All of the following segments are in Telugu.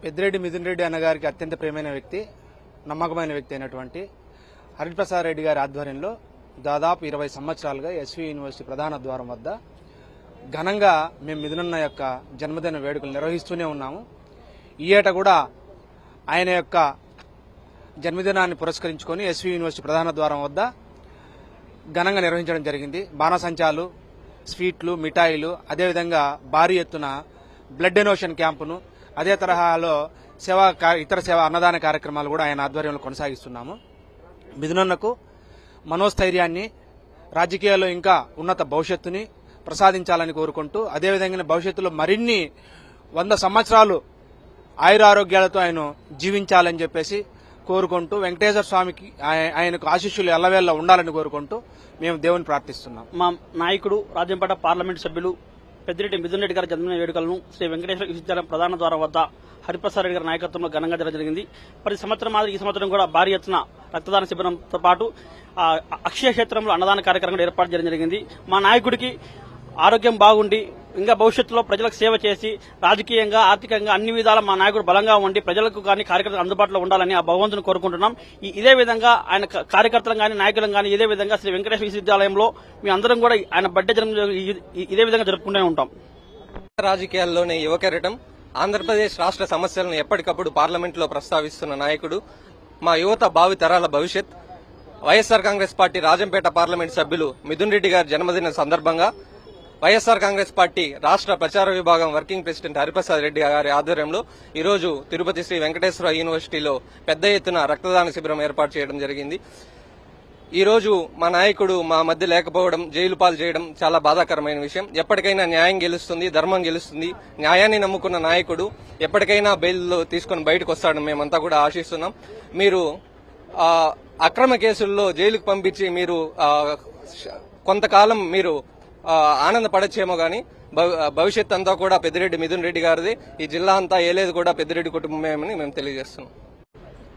పెద్దిరెడ్డి మిథున్ రెడ్డి అన్నగారికి అత్యంత ప్రియమైన వ్యక్తి, నమ్మకమైన వ్యక్తి అయినటువంటి హరిప్రసాద్ రెడ్డి గారి ఆధ్వర్యంలో దాదాపు 20 సంవత్సరాలుగా ఎస్వి యూనివర్సిటీ ప్రధాన ద్వారం వద్ద ఘనంగా మేము మిథునన్న యొక్క జన్మదిన వేడుకలు నిర్వహిస్తూనే ఉన్నాము. ఈ ఏట కూడా ఆయన యొక్క జన్మదినాన్ని పురస్కరించుకొని ఎస్వి యూనివర్సిటీ ప్రధాన ద్వారం వద్ద ఘనంగా నిర్వహించడం జరిగింది. బాణసంచాలు, స్వీట్లు, మిఠాయిలు, అదేవిధంగా భారీ ఎత్తున బ్లడ్ డొనేషన్ క్యాంపును, అదే తరహాలో ఇతర సేవా అన్నదాన కార్యక్రమాలు కూడా ఆయన ఆధ్వర్యంలో కొనసాగిస్తున్నాము. మిథునన్నకు మనోస్థైర్యాన్ని, రాజకీయాల్లో ఇంకా ఉన్నత భవిష్యత్తుని ప్రసాదించాలని కోరుకుంటూ, అదేవిధంగా భవిష్యత్తులో మరిన్ని 100 సంవత్సరాలు ఆయురారోగ్యాలతో ఆయన జీవించాలని చెప్పేసి కోరుకుంటూ, వెంకటేశ్వర స్వామికి ఆయనకు ఆశీస్సులు ఎల్లవేళ ఉండాలని కోరుకుంటూ మేము దేవుని ప్రార్థిస్తున్నాం. మా నాయకుడు రాజంపేట పార్లమెంటు సభ్యులు పెద్దిరెడ్డి మిథున్ రెడ్డి గారి జన్మదిన వేడుకలను శ్రీ వెంకటేశ్వర విశ్వవిద్యాలయం ప్రధాన ద్వారం వద్ద హరిప్రసాద్ రెడ్డి గారి నాయకత్వంలో ఘనంగా జరిగింది. ప్రతి సంవత్సరం మాదిరి ఈ సంవత్సరం కూడా భారీ ఎత్తున రక్తదాన శిబిరంతో పాటు అక్షయ క్షేత్రంలో అన్నదాన కార్యక్రమం ఏర్పాటు చేయడం జరిగింది. మా నాయకుడికి ఆరోగ్యం బాగుండి ఇంకా భవిష్యత్తులో ప్రజలకు సేవ చేసి రాజకీయంగా, ఆర్థికంగా అన్ని విధాలా మా నాయకుడు బలంగా ఉండి ప్రజలకు కానీ కార్యకర్తలకు అందుబాటులో ఉండాలని ఆ భగవంతుని కోరుకుంటున్నాం. ఇదే విధంగా ఆయన కార్యకర్తలను కానీ నాయకులను కానీ ఇదే విధంగా శ్రీ వెంకటేశ్వర విశ్వవిద్యాలయంలో మీ అందరం కూడా ఆయన బర్త్డే జన్మదినం ఇదే విధంగా జరుపుకుంటూనే ఉంటాం. రాజకీయాల్లోనే యువకెరటం, ఆంధ్రప్రదేశ్ రాష్ట్ర సమస్యలను ఎప్పటికప్పుడు పార్లమెంట్లో ప్రస్తావిస్తున్న నాయకుడు, మా యువత భావి తరాల భవిష్యత్. వైఎస్ఆర్ కాంగ్రెస్ పార్టీ రాజంపేట పార్లమెంట్ సభ్యులు మిథున్ రెడ్డి గారి జన్మదిన సందర్భంగా వైఎస్ఆర్ కాంగ్రెస్ పార్టీ రాష్ట్ర ప్రచార విభాగం వర్కింగ్ ప్రెసిడెంట్ హరిప్రసాద్ రెడ్డి గారి ఆధ్వర్యంలో ఈరోజు తిరుపతి శ్రీ వెంకటేశ్వర యూనివర్సిటీలో పెద్ద ఎత్తున రక్తదాన శిబిరం ఏర్పాటు చేయడం జరిగింది. ఈ రోజు మా నాయకుడు మా మధ్య లేకపోవడం, జైలు పాలు చేయడం చాలా బాధాకరమైన విషయం. ఎప్పటికైనా న్యాయం గెలుస్తుంది, ధర్మం గెలుస్తుంది. న్యాయాన్ని నమ్ముకున్న నాయకుడు ఎప్పటికైనా బెయిల్లో తీసుకుని బయటకు వస్తాడని మేమంతా కూడా ఆశిస్తున్నాం. మీరు అక్రమ కేసుల్లో జైలుకు పంపించి మీరు కొంతకాలం మీరు ఆనందపడచ్చేమో గానీ భవిష్యత్ అంతా కూడా పెద్దిరెడ్డి మిథున్ రెడ్డి గారిది. ఈ జిల్లా అంతా ఏలేది కూడా పెద్దిరెడ్డి కుటుంబమేమని మేము తెలియజేస్తున్నాం.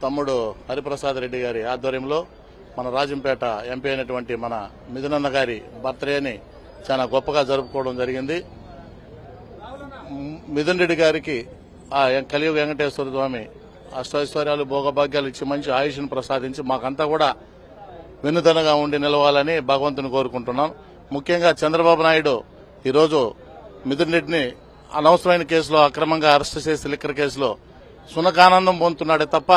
తమ్ముడు హరిప్రసాద్ రెడ్డి గారి ఆధ్వర్యంలో మన రాజంపేట ఎంపీ అయినటువంటి మన మిథునన్న గారి బర్త్డేని చాలా గొప్పగా జరుపుకోవడం జరిగింది. మిథున్ రెడ్డి గారికి ఆ కలియుగ వెంకటేశ్వర స్వామి అష్టైశ్వర్యాలు, భోగభాగ్యాలు ఇచ్చి మంచి ఆయుష్ను ప్రసాదించి మాకంతా కూడా వెన్నుదనగా ఉండి నిలవాలని భగవంతుని కోరుకుంటున్నాం. ముఖ్యంగా చంద్రబాబు నాయుడు ఈరోజు మిథున్ రెడ్డిని అనవసరమైన కేసులో అక్రమంగా అరెస్టు చేసి లిక్కర్ కేసులో సునకానందం పొందుతున్నాడే తప్ప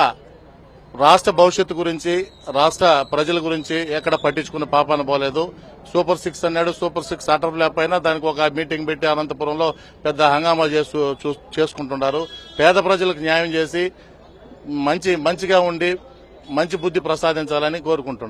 రాష్ట్ర భవిష్యత్తు గురించి, రాష్ట్ర ప్రజల గురించి ఎక్కడ పట్టించుకున్న పాపాన పోలేదు. సూపర్ 6 అన్నాడు. సూపర్ 6 అటర్ లేకపోయినా దానికి ఒక మీటింగ్ పెట్టి అనంతపురంలో పెద్ద హంగామా చేసుకుంటున్నారు. పేద ప్రజలకు న్యాయం చేసి మంచిగా ఉండి మంచి బుద్ధి ప్రసాదించాలని కోరుకుంటున్నాం.